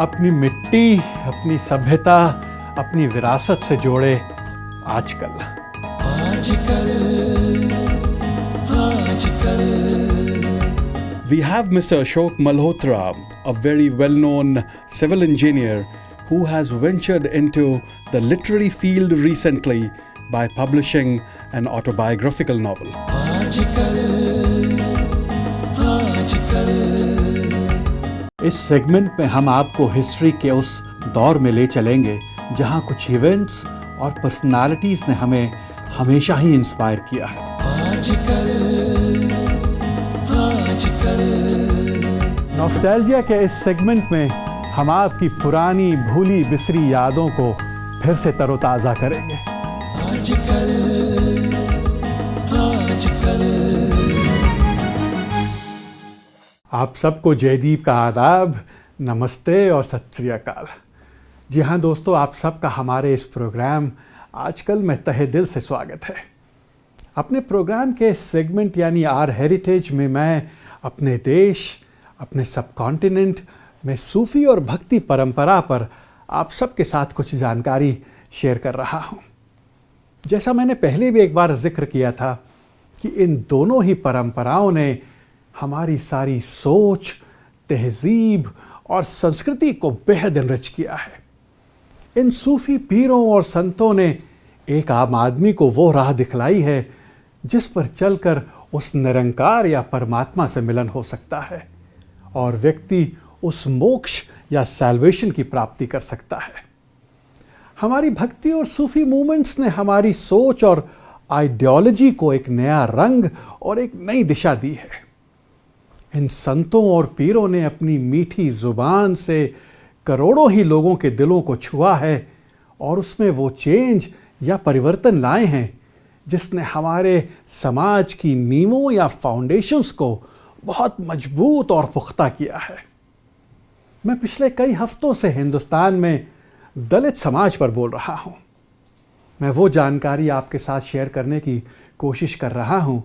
अपनी मिट्टी, अपनी सभ्यता, अपनी विरासत से जोड़े आजकल। We have Mr. Ashok Malhotra, a very well-known civil engineer who has ventured into the literary field recently by publishing an autobiographical novel. इस सेगमेंट में हम आपको हिस्ट्री के उस दौर में ले चलेंगे जहां कुछ इवेंट्स और पर्सनालिटीज ने हमें हमेशा ही इंस्पायर किया है। नॉस्टैल्जिया के इस सेगमेंट में हम आपकी पुरानी भूली बिसरी यादों को फिर से तरोताज़ा करेंगे। आप सबको जयदीप का आदाब, नमस्ते और सत श्री अकाल। जी हाँ दोस्तों, आप सबका हमारे इस प्रोग्राम आजकल में तहे दिल से स्वागत है। अपने प्रोग्राम के सेगमेंट यानी आर हेरिटेज में मैं अपने देश, अपने सब कॉन्टिनेंट में सूफ़ी और भक्ति परंपरा पर आप सबके साथ कुछ जानकारी शेयर कर रहा हूँ। जैसा मैंने पहले भी एक बार जिक्र किया था कि इन दोनों ही परंपराओं ने हमारी सारी सोच, तहजीब और संस्कृति को बेहद एनरिच किया है। इन सूफी पीरों और संतों ने एक आम आदमी को वो राह दिखलाई है जिस पर चलकर उस निरंकार या परमात्मा से मिलन हो सकता है और व्यक्ति उस मोक्ष या सैल्वेशन की प्राप्ति कर सकता है। हमारी भक्ति और सूफी मूवमेंट्स ने हमारी सोच और आइडियोलॉजी को एक नया रंग और एक नई दिशा दी है। इन संतों और पीरों ने अपनी मीठी जुबान से करोड़ों ही लोगों के दिलों को छुआ है और उसमें वो चेंज या परिवर्तन लाए हैं जिसने हमारे समाज की नींवों या फाउंडेशंस को बहुत मजबूत और पुख्ता किया है। मैं पिछले कई हफ्तों से हिंदुस्तान में दलित समाज पर बोल रहा हूँ। मैं वो जानकारी आपके साथ शेयर करने की कोशिश कर रहा हूँ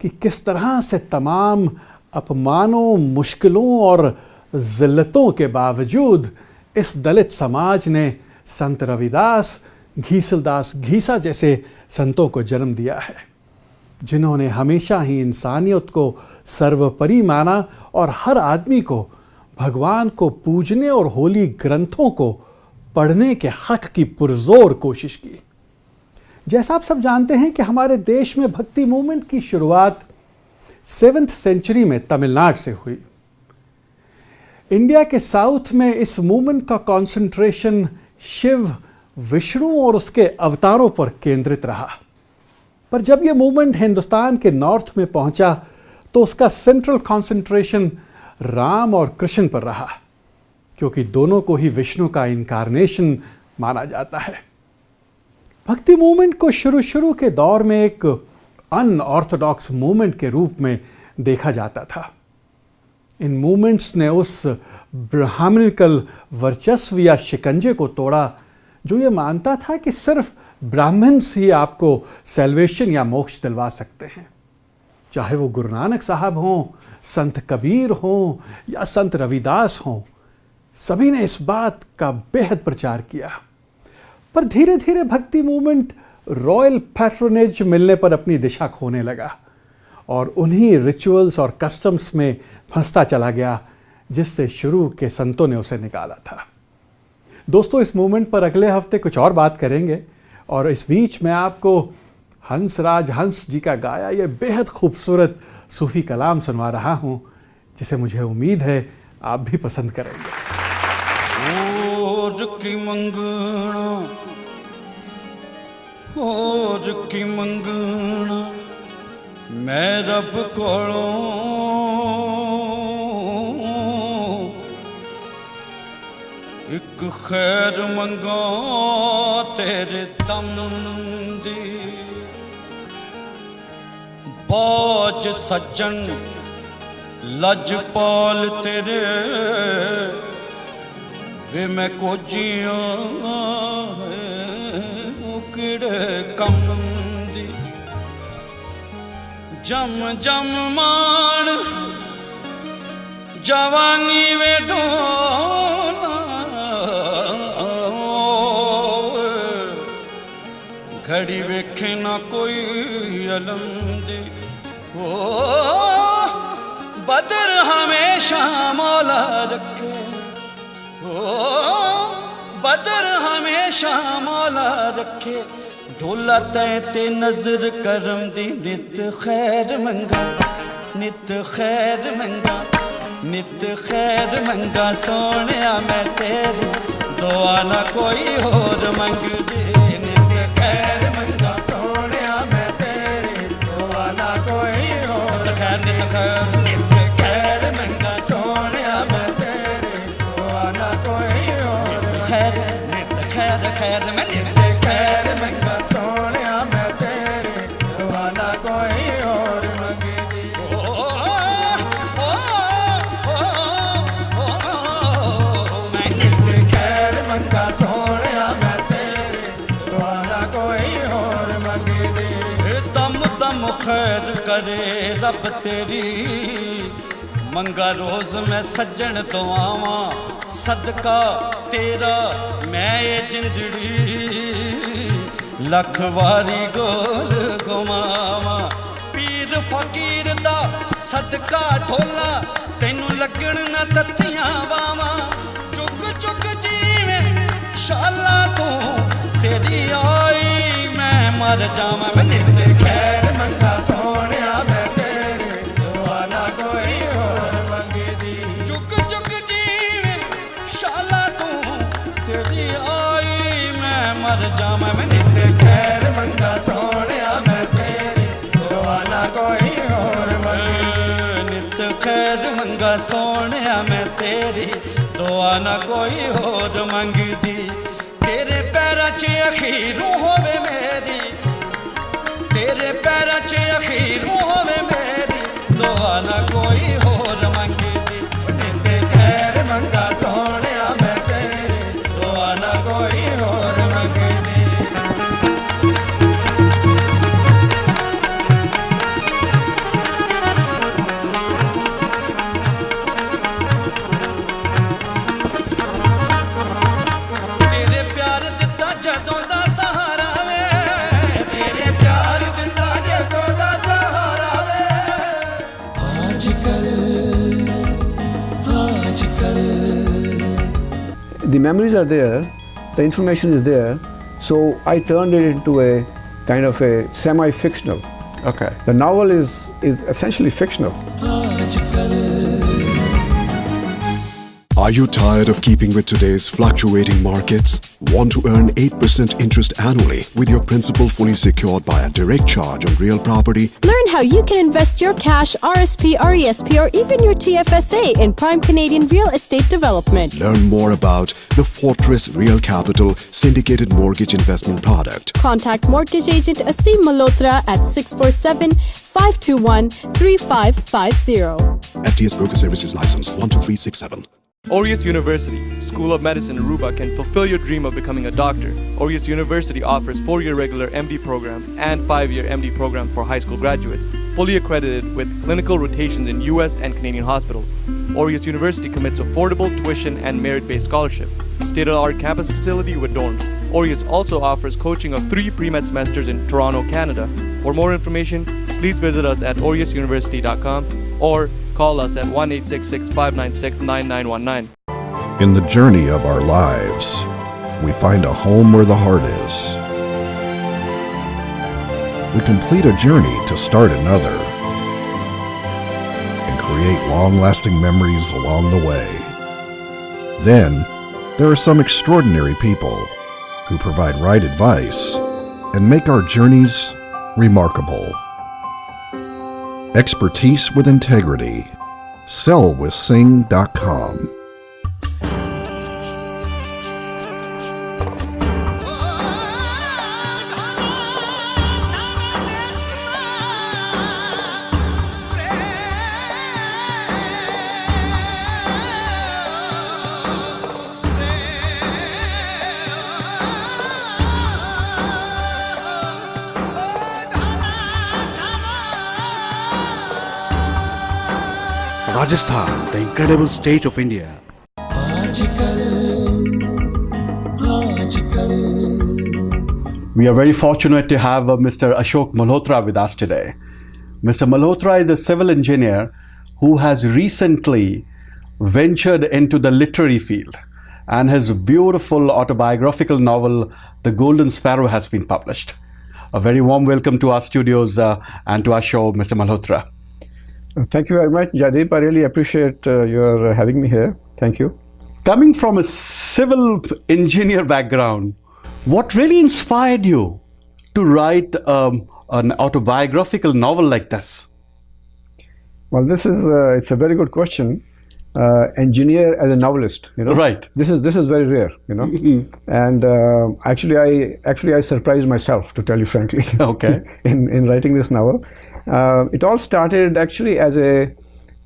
कि किस तरह से तमाम अपमानों, मुश्किलों और ज़िल्लतों के बावजूद इस दलित समाज ने संत रविदास, घीसलदास घीसा जैसे संतों को जन्म दिया है, जिन्होंने हमेशा ही इंसानियत को सर्वोपरि माना और हर आदमी को भगवान को पूजने और होली ग्रंथों को पढ़ने के हक की पुरजोर कोशिश की। जैसा आप सब जानते हैं कि हमारे देश में भक्ति मूवमेंट की शुरुआत 7th सेंचुरी में तमिलनाडु से हुई। इंडिया के साउथ में इस मूवमेंट का कंसंट्रेशन शिव, विष्णु और उसके अवतारों पर केंद्रित रहा। पर जब यह मूवमेंट हिंदुस्तान के नॉर्थ में पहुंचा तो उसका सेंट्रल कंसंट्रेशन राम और कृष्ण पर रहा, क्योंकि दोनों को ही विष्णु का इनकारनेशन माना जाता है। भक्ति मूवमेंट को शुरू के दौर में एक अनऑर्थोडॉक्स मूवमेंट के रूप में देखा जाता था। इन मूवमेंट्स ने उस ब्राह्मणिकल वर्चस्व या शिकंजे को तोड़ा जो ये मानता था कि सिर्फ ब्राह्मण्स ही आपको सैल्वेशन या मोक्ष दिलवा सकते हैं। चाहे वो गुरु नानक साहब हों, संत कबीर हों या संत रविदास हों, सभी ने इस बात का बेहद प्रचार किया। पर धीरे धीरे भक्ति मूवमेंट रॉयल पैट्रोनेज मिलने पर अपनी दिशा खोने लगा और उन्हीं रिचुअल्स और कस्टम्स में फंसता चला गया जिससे शुरू के संतों ने उसे निकाला था। दोस्तों, इस मूवमेंट पर अगले हफ्ते कुछ और बात करेंगे और इस बीच मैं आपको हंसराज हंस जी का गाया ये बेहद खूबसूरत सूफी कलाम सुनवा रहा हूँ, जिसे मुझे उम्मीद है आप भी पसंद करेंगे। और की मंगना मैं रब कोलों एक खैर मंगा तेरे दम दी बाज सज्जन लजपाल तेरे वे मैं कोजियां किड़े कम दी जम जम मान जवानी वे ढोना घड़ी वेखे ना कोई अलम दी। ओ बदर हमेशा मौला रखे, ओ बदर हमेशा मौला रखे। ढोला तय ते नजर करम दी, नित खैर मंगा, नित खैर मंगा, नित खैर मंगा। सोनिया मैं तेरी दुआ ना कोई होर मंगदी। नित खैर मंगा सोनिया मैं तेरी दुआ ना कोई और खैर नित खैर, नित खैर मंगा सोनिया मैं तेरी दुआ ना कोई और खैर, नित खैर खैर मैं नित खैर मंगा। सोनिया मैं तेरी दुआ ना कोई और मंगदी। मैं नित खैर मंगा सोनिया मैं तेरी दुआ ना कोई और मंगदी। दम दम खैर करे रब तेरी, मंगा रोज मैं सज्जन तो आवा। सदका तेरा मैं ये जिंदड़ी, लख वारी गोल घुमावा। पीर फकीर दा सदका ढोला, तैनू लगन न तत्थियां वावा। चुग चुग जीवे शाला तू, तेरी आई मैं मर जावा। मैं नित खैर मंगा सोनिया मैं तेरी दुआ ना कोई और मंगदी। चुग चुग जीवे शाला तू, तेरी आई मैं मर जावा। मैं नित खैर मंगा सोनिया मैं तेरी दुआ ना कोई और मंगदी। नित खैर मंगा सोनिया मैं तेरी दुआ ना कोई होर मंगदी। तेरे पैरां च अखीरू होवे मेरी, तेरे पैरां च अखीरू होवे मेरी, दुआ ना कोई होर मंगदी। नित खैर मंगा सोनिया मैं तेरी दुआ ना कोई और मंगदी। तेरे प्यार दिता जदों दा सहारा वे, तेरे प्यार दिता जदों दा सहारा वे। The memories are there, the information is there, so I turned it into a kind of a semi-fictional. Okay. The novel is essentially fictional. Are you tired of keeping with today's fluctuating markets? Want to earn 8% interest annually with your principal fully secured by a direct charge on real property? Learn how you can invest your cash, RSP, RESP, or even your TFSA in prime Canadian real estate development. Learn more about the Fortress Real Capital Syndicated Mortgage Investment Product. Contact mortgage agent Asim Malhotra at 647-521-3550. FTS Broker Services License 12367. Aureus University, School of Medicine Aruba can fulfill your dream of becoming a doctor. Aureus University offers 4-year regular MD program and 5-year MD program for high school graduates, fully accredited with clinical rotations in US and Canadian hospitals. Aureus University commits affordable tuition and merit-based scholarship, state-of-the-art campus facility with dorms. Aureus also offers coaching of 3 pre-med semesters in Toronto, Canada. For more information, please visit us at aureusuniversity.com or call us at 1-866-596-9919. In the journey of our lives, we find a home where the heart is. We complete a journey to start another and create long-lasting memories along the way. Then, there are some extraordinary people who provide right advice and make our journeys remarkable. Expertise with integrity. Sellwithsing.com. Rajasthan, the incredible state of India. We are very fortunate to have Mr. Ashok Malhotra with us today. Mr. Malhotra is a civil engineer who has recently ventured into the literary field, and his beautiful autobiographical novel, The Golden Sparrow, has been published. A very warm welcome to our studios and to our show, Mr. Malhotra. Thank you very much, Jaideep. I really appreciate your having me here. Thank you. Coming from a civil engineer background, what really inspired you to write an autobiographical novel like this? Well, this is it's a very good question. Engineer as a novelist, you know. Right. This is very rare, you know. And actually I surprised myself, to tell you frankly. Okay. in writing this novel, it all started actually as a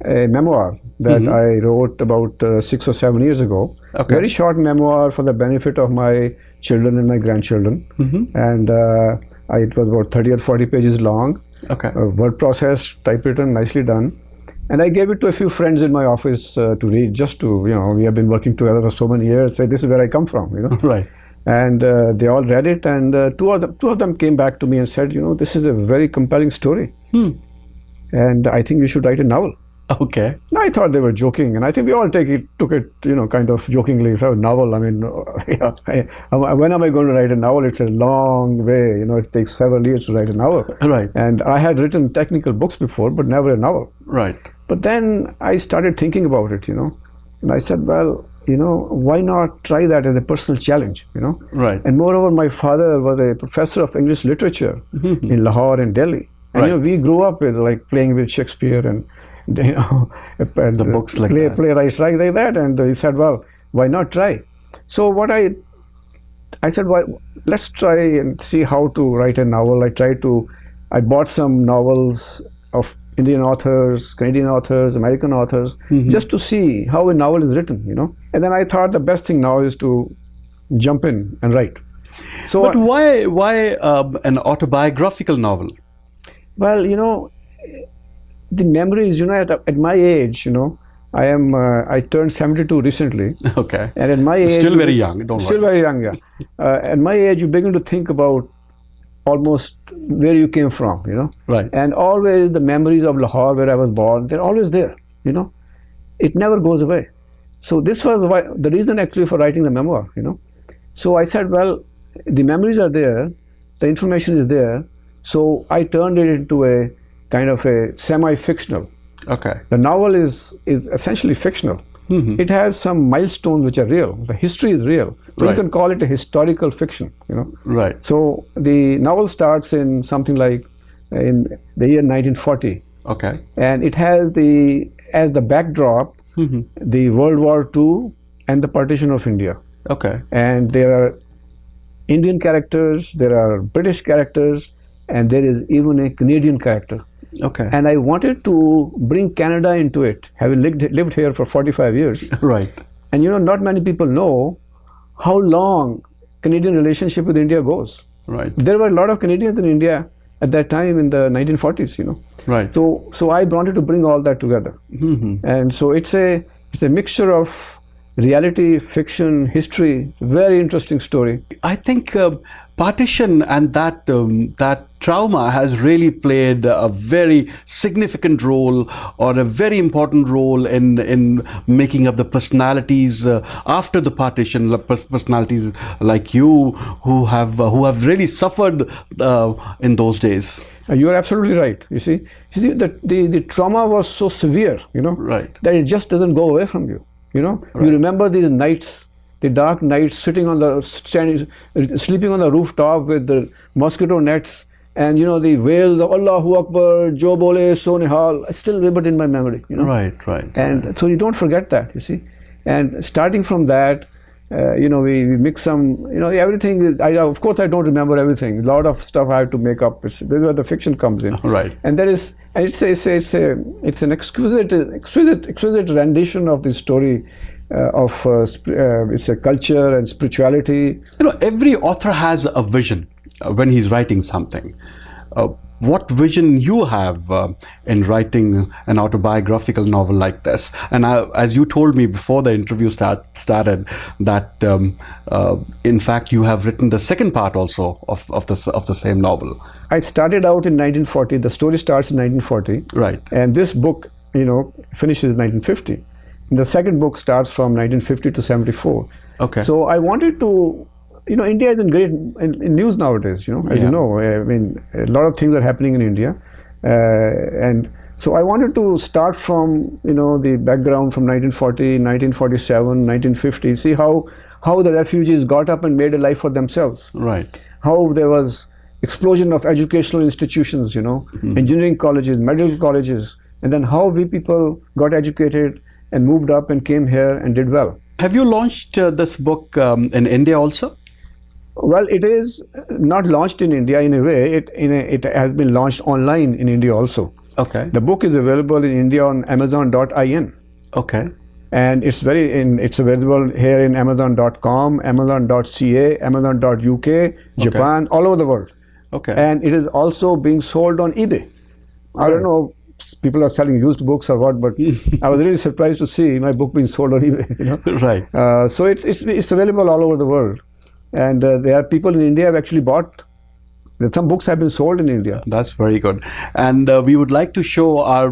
memoir that I wrote about 6 or 7 years ago. Okay. Very short memoir for the benefit of my children and my grandchildren, and it was about 30 or 40 pages long. Okay. Word processed, typewritten, nicely done. And I gave it to a few friends in my office to read, just to, you know, we have been working together for so many years, say this is where I come from, you know. Right. And they all read it, and two of them came back to me and said, you know, this is a very compelling story. And I think you should write a novel. Okay. Now, I thought they were joking, and I think we all took it, you know, kind of jokingly. So, novel, I mean, when am I going to write a novel? It's a long way, you know, it takes several years to write a novel. Right. And I had written technical books before, but never a novel. Right. But then I started thinking about it, you know, and I said, well, you know, why not try that as a personal challenge, you know? Right. And moreover, my father was a professor of English literature in Lahore and Delhi. And, you know, we grew up with, like, playing with Shakespeare and, you know, and the books like that. Playwrights like that. And he said, well, why not try? So what I said, well, let's try and see how to write a novel. I bought some novels of Indian authors, Canadian authors, American authors, just to see how a novel is written, you know. And then I thought the best thing now is to jump in and write. So, but why an autobiographical novel? Well, you know, the memories, you know, at my age, you know, I turned 72 recently. Okay. And at my age, still very young, don't worry. Still very young, yeah. At my age, you begin to think about almost where you came from, you know. Right. And always the memories of Lahore, where I was born, they're always there, you know. It never goes away. So this was the reason actually for writing the memoir, you know. So I said, well, the memories are there, the information is there. So I turned it into a kind of a semi-fictional. Okay. The novel is essentially fictional. It has some milestones which are real. The history is real. So you can call it a historical fiction, you know. Right. So the novel starts in something like in the year 1940. Okay. And it has as the backdrop the World War II and the partition of India. Okay. And there are Indian characters, there are British characters, and there is even a Canadian character. Okay. And I wanted to bring Canada into it, having lived here for 45 years. Right. And you know, not many people know how long Canadian relationship with India goes. Right. There were a lot of Canadians in India at that time in the 1940s, you know. Right. So I wanted to bring all that together. And so it's a mixture of reality, fiction, history. Very interesting story. I think partition and that trauma has really played a very significant role, or a very important role in making up the personalities after the partition. Personalities like you who have really suffered in those days. You are absolutely right. You see the trauma was so severe, you know, right, that it just doesn't go away from you. You know, right. You remember these nights, the dark nights, sleeping on the rooftop with the mosquito nets, and you know the wails of Allahu Akbar, Jo Bole, So Nihal. I still remember it in my memory. You know, right. And so you don't forget that. You see, and starting from that, you know, we mix some, you know, everything. Of course, I don't remember everything. A lot of stuff I have to make up. This is where the fiction comes in. Right. And there is, and it's an exquisite rendition of the story it's a culture and spirituality. You know, every author has a vision when he's writing something. what vision you have in writing an autobiographical novel like this. And as you told me before the interview started, that in fact you have written the second part also of the same novel. I started out in 1940. The story starts in 1940. Right. And this book, finishes in 1950. And the second book starts from 1950 to 74. Okay. So I wanted to, India is in great in news nowadays, as you know. I mean, a lot of things are happening in India. And so I wanted to start from, the background from 1940, 1947, 1950, see how the refugees got up and made a life for themselves. Right. How there was explosion of educational institutions, engineering colleges, medical colleges, and then how we people got educated and moved up and came here and did well. Have you launched this book in India also? Well, it is not launched in India in a way. It has been launched online in India also. Okay. The book is available in India on Amazon.in. Okay. And it's available here in Amazon.com, Amazon.ca, Amazon.uk, Japan, all over the world. Okay. And it is also being sold on eBay. I don't know, people are selling used books or what, but I was really surprised to see my book being sold on eBay. Right. So it's available all over the world. And there are people in India who have actually bought. Some books have been sold in India. That's very good. And we would like to show our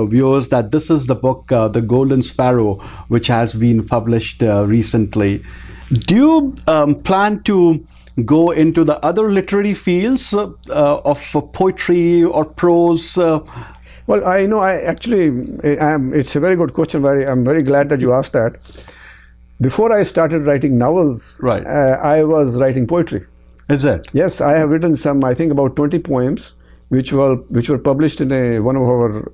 viewers that this is the book, The Golden Sparrow, which has been published recently. Do you plan to go into the other literary fields of poetry or prose? Well, it's a very good question. I'm very glad that you asked that. Before I started writing novels, right. I was writing poetry. Is it? Yes, I have written I think about 20 poems, which were published in one of our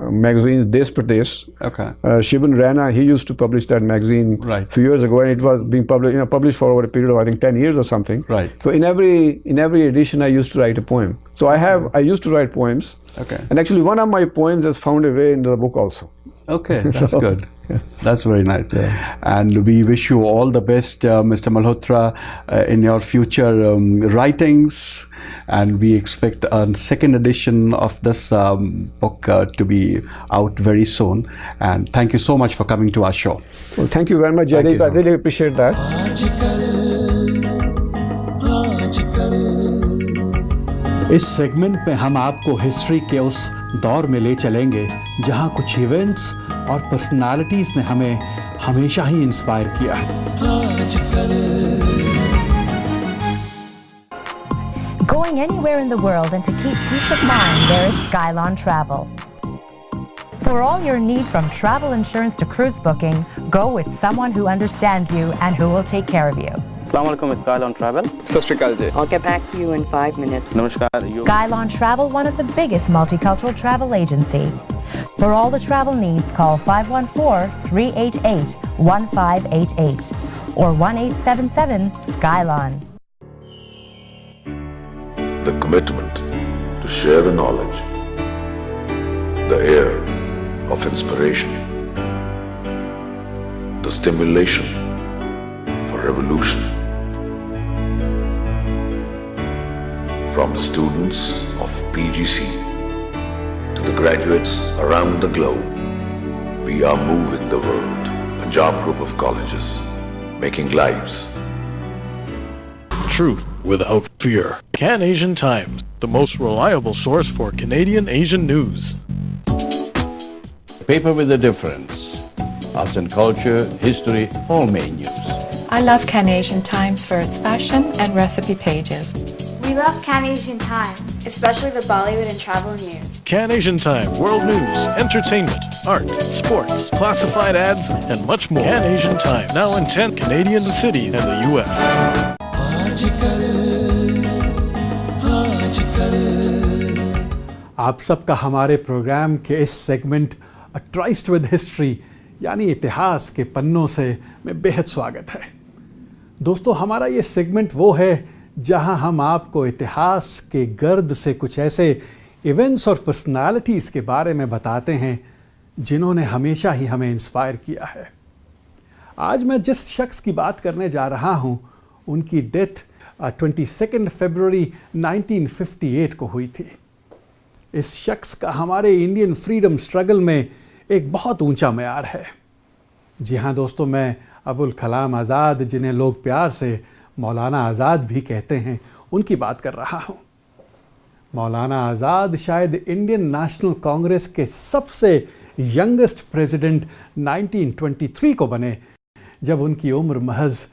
magazines, Desh Pradesh. Okay. Shiban Rana, he used to publish that magazine a few years ago, and it was being published for over a period of, I think, 10 years or something. Right. So in every edition, I used to write a poem. So I used to write poems. Okay. And actually, one of my poems has found a way into the book also. Okay, that's good. That's very nice. Yeah. And we wish you all the best, Mr. Malhotra, in your future writings. And we expect a second edition of this book to be out very soon. And thank you so much for coming to our show. Well, thank you very much, Jaideep. I really appreciate that. इस segment में हम आपको history के उस दौर में ले चलेंगे जहां कुछ इवेंट्स और पर्सनालिटीज ने हमें हमेशा ही इंस्पायर किया है। Going anywhere in the world and to keep peace of mind, there is Skylon Travel. For all your need from travel insurance to cruise booking, go with someone who understands you and who will take care of you. Assalamualaikum, Skylon Travel. Sat Shri Akal ji. I'll get back to you in 5 minutes. Namaskar. Skylon Travel, one of the biggest multicultural travel agency. For all the travel needs, call 514-388-1588 or 1-877-SKYLON. The commitment to share the knowledge, the air of inspiration, the stimulation for revolution. From the students of PGC to the graduates around the globe, we are moving the world. Punjab Group of Colleges, making lives. Truth without fear. Can Asian Times, the most reliable source for Canadian Asian news. Paper with a difference. Arts and culture, history, all main news. I love Can Asian Times for its fashion and recipe pages. We love Can Asian Times, especially the Bollywood and travel news. Can Asian Time, world news, entertainment, art, sports, classified ads, and much more. Can Asian Time, now in 10 Canadian cities and the U.S. आप सबका हमारे programme के इस segment a tryst with history यानी इतिहास के पन्नों से में बेहद स्वागत है। दोस्तों, हमारा ये सेगमेंट वो है जहां हम आपको इतिहास के गर्द से कुछ ऐसे इवेंट्स और पर्सनालिटीज़ के बारे में बताते हैं जिन्होंने हमेशा ही हमें इंस्पायर किया है। आज मैं जिस शख्स की बात करने जा रहा हूं, उनकी डेथ 22 फरवरी 1958 को हुई थी। इस शख्स का हमारे इंडियन फ्रीडम स्ट्रगल में एक बहुत ऊंचा मयार है। जी हाँ दोस्तों, मैं अबुल कलाम आज़ाद, जिन्हें लोग प्यार से मौलाना आज़ाद भी कहते हैं, उनकी बात कर रहा हूँ। मौलाना आज़ाद शायद इंडियन नेशनल कांग्रेस के सबसे यंगेस्ट प्रेसिडेंट 1923 को बने, जब उनकी उम्र महज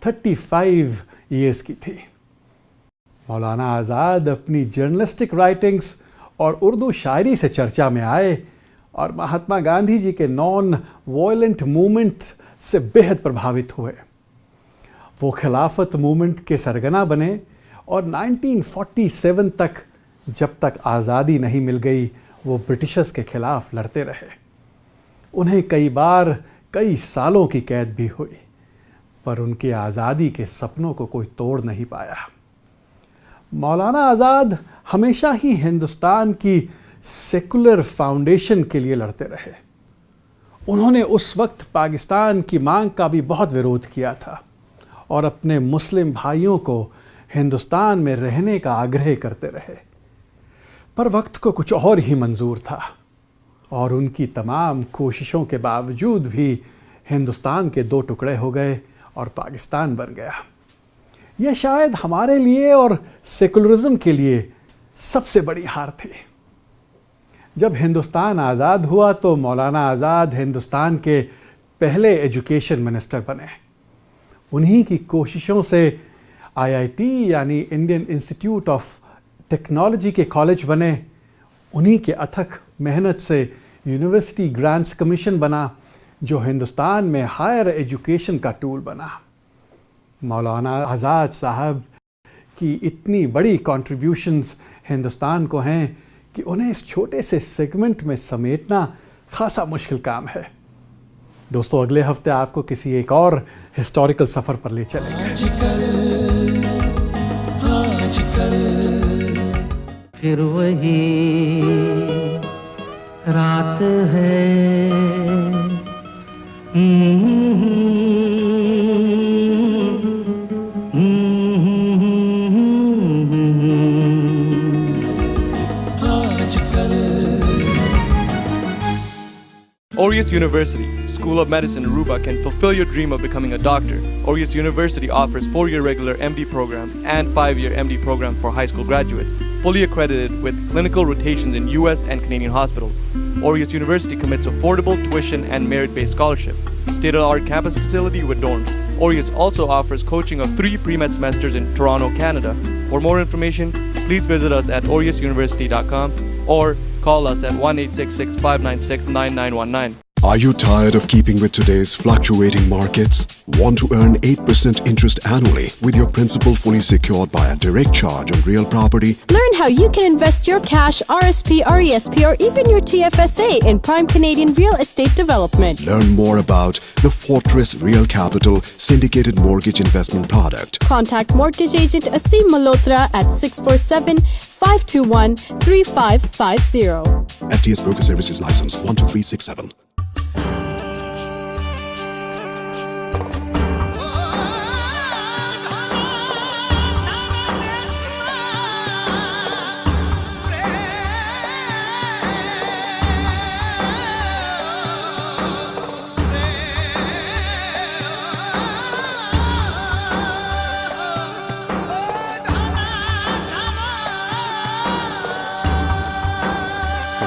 35 ईयर्स की थी। मौलाना आज़ाद अपनी जर्नलिस्टिक राइटिंग्स और उर्दू शायरी से चर्चा में आए और महात्मा गांधी जी के नॉन वायलेंट मूवमेंट से बेहद प्रभावित हुए। वो खिलाफत मूवमेंट के सरगना बने और 1947 तक, जब तक आज़ादी नहीं मिल गई, वो ब्रिटिशर्स के खिलाफ लड़ते रहे। उन्हें कई बार कई सालों की कैद भी हुई, पर उनके आज़ादी के सपनों को कोई तोड़ नहीं पाया। मौलाना आज़ाद हमेशा ही हिंदुस्तान की सेकुलर फाउंडेशन के लिए लड़ते रहे। उन्होंने उस वक्त पाकिस्तान की मांग का भी बहुत विरोध किया था और अपने मुस्लिम भाइयों को हिंदुस्तान में रहने का आग्रह करते रहे, पर वक्त को कुछ और ही मंजूर था और उनकी तमाम कोशिशों के बावजूद भी हिंदुस्तान के दो टुकड़े हो गए और पाकिस्तान बन गया। यह शायद हमारे लिए और सेकुलरिज्म के लिए सबसे बड़ी हार थी। जब हिंदुस्तान आज़ाद हुआ तो मौलाना आज़ाद हिंदुस्तान के पहले एजुकेशन मिनिस्टर बने। उन्हीं की कोशिशों से IIT यानी इंडियन इंस्टीट्यूट ऑफ टेक्नोलॉजी के कॉलेज बने। उन्हीं के अथक मेहनत से यूनिवर्सिटी ग्रांट्स कमीशन बना, जो हिंदुस्तान में हायर एजुकेशन का टूल बना। मौलाना आज़ाद साहब की इतनी बड़ी कॉन्ट्रीब्यूशंस हिंदुस्तान को हैं कि उन्हें इस छोटे से सेगमेंट में समेटना खासा मुश्किल काम है। दोस्तों, अगले हफ्ते आपको किसी एक और हिस्टोरिकल सफ़र पर ले चलेंगे। फिर वही रात है, Aureus University, School of Medicine, Aruba can fulfill your dream of becoming a doctor. Aureus University offers 4-year regular MD program and 5-year MD program for high school graduates, fully accredited with clinical rotations in US and Canadian hospitals. Aureus University commits affordable tuition and merit-based scholarship, state-of-the-art campus facility with dorms. Aureus also offers coaching of 3 pre-med semesters in Toronto, Canada. For more information, please visit us at aureusuniversity.com or call us at 1-866-596-9919. Are you tired of keeping with today's fluctuating markets? Want to earn 8% interest annually with your principal fully secured by a direct charge on real property? Learn how you can invest your cash, RSP, RESP, or even your TFSA in prime Canadian real estate development. Learn more about the Fortress Real Capital syndicated mortgage investment product. Contact mortgage agent Asim Malhotra at 647-521-3550. FTS Broker Services License 12367.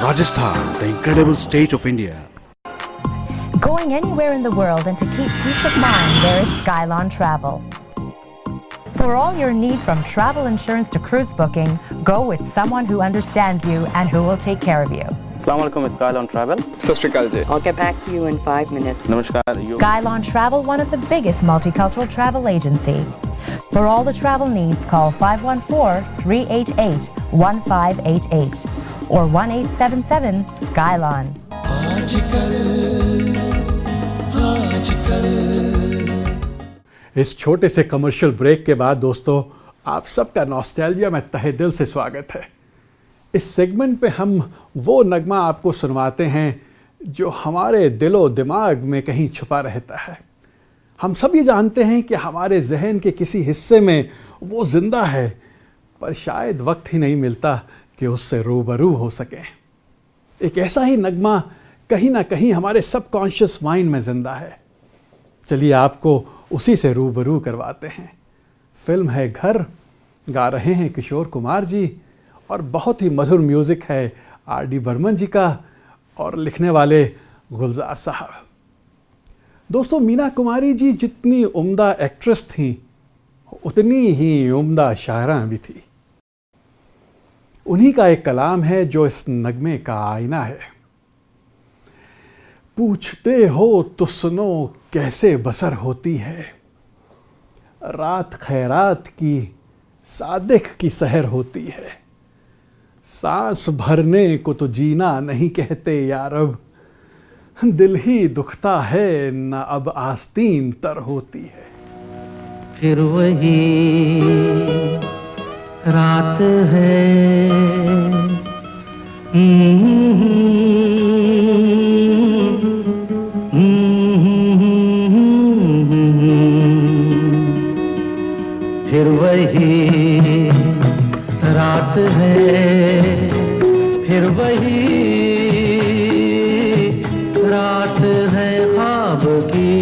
Rajasthan, the incredible state of India. Going anywhere in the world and to keep peace of mind, there is Skylon Travel. For all your need from travel insurance to cruise booking, go with someone who understands you and who will take care of you. Assalamu alaikum, Skylon Travel. Sat Shri Akal ji. I'll get back to you in 5 minutes. Namaskar. Skylon Travel, one of the biggest multicultural travel agency. For all the travel needs, call 514-388-1588 or 1-877-SKYLON. इस छोटे से commercial break के बाद दोस्तों, आप सबका nostalgia में तहे दिल से स्वागत है। इस सेगमेंट पे हम वो नगमा आपको सुनवाते हैं जो हमारे दिलो दिमाग में कहीं छुपा रहता है। हम सब ये जानते हैं कि हमारे जहन के किसी हिस्से में वो जिंदा है, पर शायद वक्त ही नहीं मिलता कि उससे रूबरू हो सकें। एक ऐसा ही नगमा कहीं ना कहीं हमारे सबकॉन्शियस माइंड में जिंदा है। चलिए आपको उसी से रूबरू करवाते हैं। फिल्म है घर, गा रहे हैं किशोर कुमार जी, और बहुत ही मधुर म्यूजिक है आर.डी. बर्मन जी का, और लिखने वाले गुलजार साहब। दोस्तों, मीना कुमारी जी जितनी उम्दा एक्ट्रेस थीं, उतनी ही उम्दा शायरा भी थी। उन्हीं का एक कलाम है जो इस नगमे का आईना है। पूछते हो तो सुनो कैसे बसर होती है, रात खैरात की सादिक की सहर होती है, सांस भरने को तो जीना नहीं कहते यारब, दिल ही दुखता है न अब आस्तीन तर होती है। फिर वही रात है, फिर वही रात है, फिर वही रात है ख्वाब की,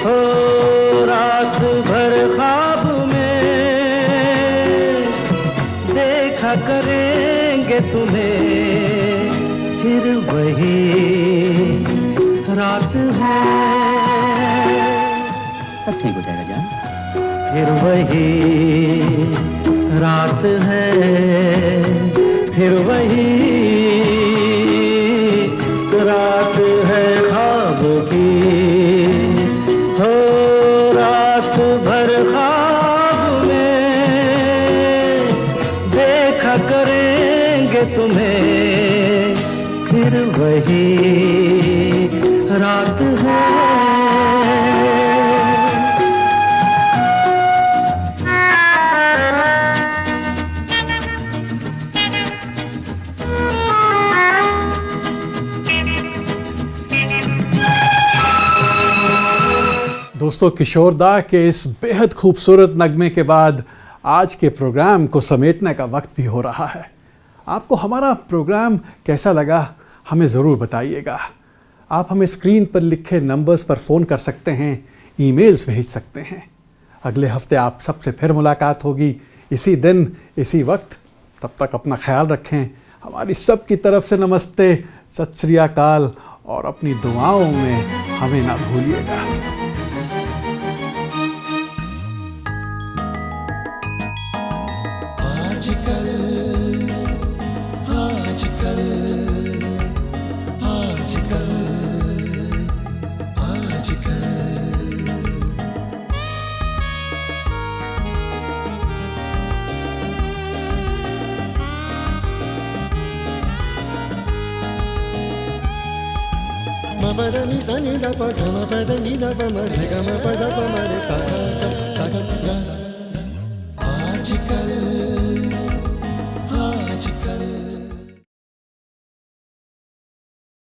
ओ रात भर ख्वाब में देखा करेंगे तुम्हें, फिर वही रात है। सब ठीक हो जाएगा जान। फिर वही रात है, फिर वही रात है ख्वाब की, हो रात भर ख्वाब में देखा करेंगे तुम्हें, फिर वही रात है। दोस्तों, किशोर दा के इस बेहद खूबसूरत नगमे के बाद आज के प्रोग्राम को समेटने का वक्त भी हो रहा है। आपको हमारा प्रोग्राम कैसा लगा हमें ज़रूर बताइएगा। आप हमें स्क्रीन पर लिखे नंबर्स पर फ़ोन कर सकते हैं, ईमेल्स भेज सकते हैं। अगले हफ्ते आप सबसे फिर मुलाकात होगी इसी दिन इसी वक्त। तब तक अपना ख्याल रखें। हमारी सब की तरफ से नमस्ते, सत श्री अकाल, और अपनी दुआओं में हमें ना भूलिएगा। आजकल आजकल आजकल आजकल मपदनि सनि द प ग म प द नि द प म रे ग म प द प म रे सा ग सा ग ग। आजकल